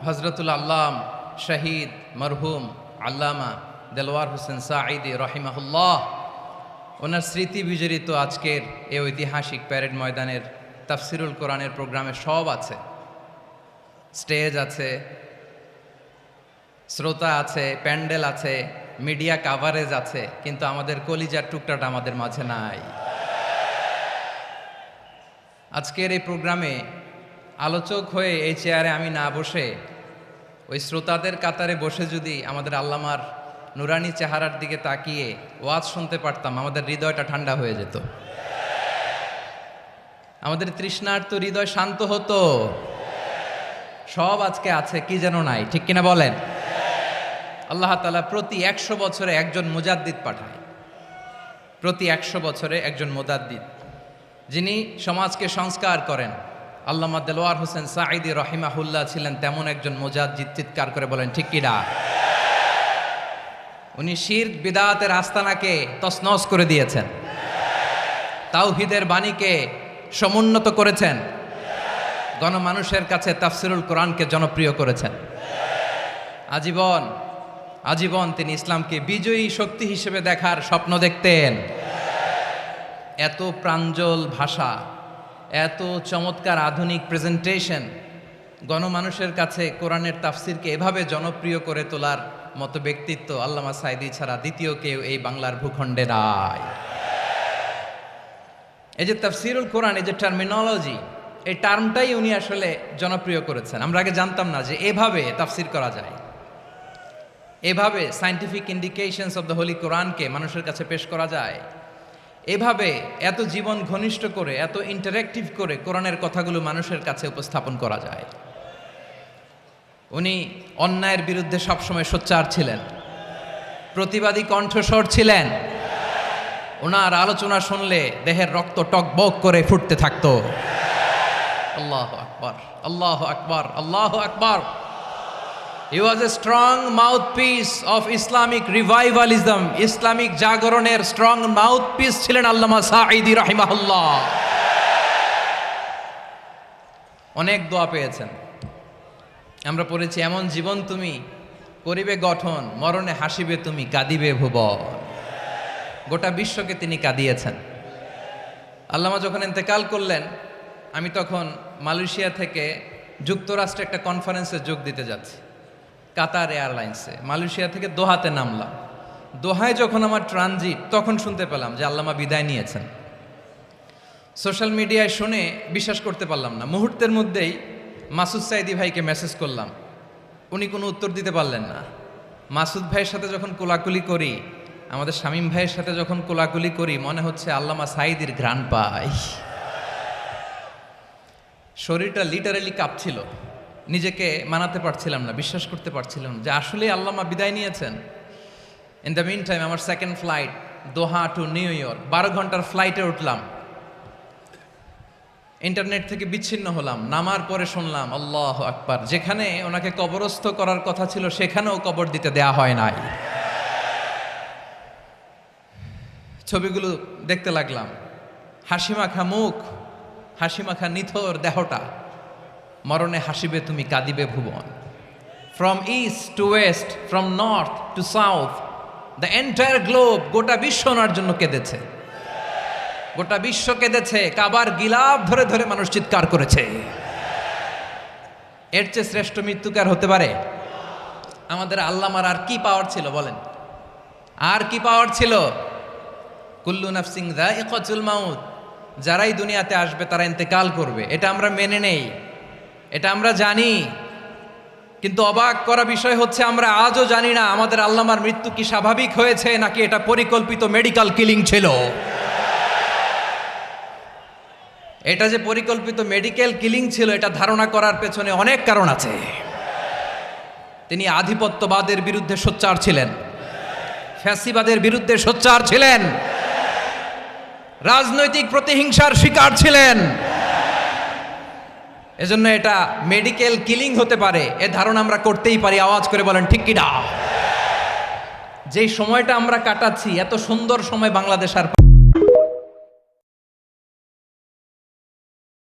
হজরতুল আল্লাম শহীদ মরহুম আল্লামা দেলওয়ার হোসেন সাঈদী রহিমাহুল্লাহ ওনার স্মৃতি বিজড়িত আজকের এই ঐতিহাসিক প্যারেড ময়দানের তাফসিরুল কোরআনের প্রোগ্রামে সব আছে। স্টেজ আছে, শ্রোতা আছে, প্যান্ডেল আছে, মিডিয়া কাভারেজ আছে, কিন্তু আমাদের কলিজার টুকটাটা আমাদের মাঝে নাই। আজকের এই প্রোগ্রামে আলোচক হয়ে এই চেয়ারে আমি না বসে ওই শ্রোতাদের কাতারে বসে যদি আমাদের আল্লামার নুরানি চেহারার দিকে তাকিয়ে ওয়াজ শুনতে পারতাম, আমাদের হৃদয়টা ঠান্ডা হয়ে যেত, আমাদের তৃষ্ণার্ত হৃদয় শান্ত হতো। সব আজকে আছে, কি যেন নাই, ঠিক কিনা বলেন? আল্লাহ তাআলা প্রতি 100 বছরে একজন মুজাদ্দিদ পাঠায়, প্রতি 100 বছরে একজন মুজাদ্দিদ, যিনি সমাজকে সংস্কার করেন। আল্লামা দেলওয়ার হোসেন সাঈদী রহিমাহুল্লাহ ছিলেন তেমন একজন মুজাদ্দিদ। চিৎকার করে বলেন ঠিক কিনা? উনি শিরক বিদআতের আস্তানাকে তছনছ করে দিয়েছেন, তাওহীদের বাণীকে সমুন্নত করেছেন, গণমানুষের কাছে তাফসিরুল কোরআনকে জনপ্রিয় করেছেন। আজীবন তিনি ইসলামকে বিজয়ী শক্তি হিসেবে দেখার স্বপ্ন দেখতেন। এত প্রাঞ্জল ভাষা, এত চমৎকার আধুনিক প্রেজেন্টেশন, গণমানুষের কাছে কোরআনের তাফসিরকে এভাবে জনপ্রিয় করে তোলার মতো ব্যক্তিত্ব আল্লামা সাঈদী ছাড়া দ্বিতীয় কেউ এই বাংলার ভূখণ্ডে নাই। এই যে তাফসিরুল কোরআন, এই যে টার্মিনোলজি, এই টার্মটাই উনি আসলে জনপ্রিয় করেছেন। আমরা আগে জানতাম না যে এভাবে তাফসির করা যায়, এভাবে scientific indications of the Holi কোরআনকে মানুষের কাছে পেশ করা যায়, এভাবে এত জীবন ঘনিষ্ঠ করে, এত ইন্টারেক্টিভ করে কোরআনের কথাগুলো মানুষের কাছে উপস্থাপন করা যায়। উনি অন্যায়ের বিরুদ্ধে সবসময় সোচ্চার ছিলেন, প্রতিবাদী কণ্ঠস্বর ছিলেন। ওনার আলোচনা শুনলে দেহের রক্ত টকবক করে ফুটতে থাকতো। আল্লাহু আকবার, আল্লাহু আকবার, আল্লাহু আকবার। He was a strong mouthpiece of Islamic revivalism. Islamic জাগরণের স্ট্রং মাউথপিস ছিলেন আল্লামা সাঈদী রাহিমাহুল্লাহ। অনেক দোয়া পেয়েছেন, আমরা পড়েছি, এমন জীবন তুমি করিবে গঠন, মরণে হাসিবে তুমি, কাঁদিবে ভুবন। গোটা বিশ্বকে তিনি কাঁদিয়েছেন। আল্লামা যখন ইন্তেকাল করলেন, আমি তখন মালয়েশিয়া থেকে যুক্তরাষ্ট্রে একটা কনফারেন্সে যোগ দিতে যাচ্ছি, কাতার এয়ারলাইন্সে। মালয়েশিয়া থেকে দোহাতে নামলাম। দোহায় যখন আমার ট্রানজিট, তখন শুনতে পেলাম যে আল্লামা বিদায় নিয়েছেন। সোশ্যাল মিডিয়ায় শুনে বিশ্বাস করতে পারলাম না। মুহূর্তের মধ্যেই মাসুদ সাঈদী ভাইকে মেসেজ করলাম, উনি কোনো উত্তর দিতে পারলেন না। মাসুদ ভাইয়ের সাথে যখন কোলাকুলি করি, আমাদের শামীম ভাইয়ের সাথে যখন কোলাকুলি করি, মনে হচ্ছে আল্লামা সাঈদীর ঘ্রাণ পাই। শরীরটা লিটারালি কাঁপছিল, নিজেকে মানাতে পারছিলাম না, বিশ্বাস করতে পারছিলাম যে আসলে আল্লামা বিদায় নিয়েছেন। ইন দ্য মিন টাইম আমার সেকেন্ড ফ্লাইট দোহা টু নিউ ইয়র্ক, 12 ঘন্টার ফ্লাইটে উঠলাম। ইন্টারনেট থেকে বিচ্ছিন্ন হলাম। নামার পরে শুনলাম আল্লাহু আকবার, যেখানে ওনাকে কবরস্থ করার কথা ছিল সেখানেও কবর দিতে দেয়া হয় নাই। ছবিগুলো দেখতে লাগলাম, হাসিমাখা মুখ, হাসিমাখা নিথর দেহটা, মরণে হাসিবে তুমি, কাঁদিবে ভুবন। From east to west, from north to south, the entire globe, গোটা বিশ্ব ওনার জন্য কেঁদেছে, গোটা বিশ্ব কেঁদেছে। কাবার গিলাফ ধরে ধরে মানুষ চিৎকার করেছে। এর চেয়ে শ্রেষ্ঠ মৃত্যুকার হতে পারে? আমাদের আল্লামার আর কি পাওয়ার ছিল বলেন? আর কি পাওয়ার ছিল? কুল্লু নাফসিন যায়িকাতুল মাউত, যারাই দুনিয়াতে আসবে তারা ইন্তেকাল করবে, এটা আমরা মেনে নেই, এটা আমরা জানি। কিন্তু অবাক করা বিষয় হচ্ছে, আমরা আজও জানি না আমাদের আল্লামার মৃত্যু কি স্বাভাবিক হয়েছে নাকি এটা পরিকল্পিত মেডিকেল কিলিং ছিল। এটা যে পরিকল্পিত মেডিকেল কিলিং ছিল, এটা ধারণা করার পেছনে অনেক কারণ আছে। তিনি আধিপত্যবাদের বিরুদ্ধে সোচ্চার ছিলেন, ফ্যাসিবাদের বিরুদ্ধে সোচ্চার ছিলেন, রাজনৈতিক প্রতিহিংসার শিকার ছিলেন। এজন্য এটা মেডিকেল কিলিং হতে পারে এ ধারণা আমরা করতেই পারি। আওয়াজ করে বলেন ঠিক কিনা? যেই সময়টা আমরা কাটাচ্ছি, এত সুন্দর সময় বাংলাদেশ আর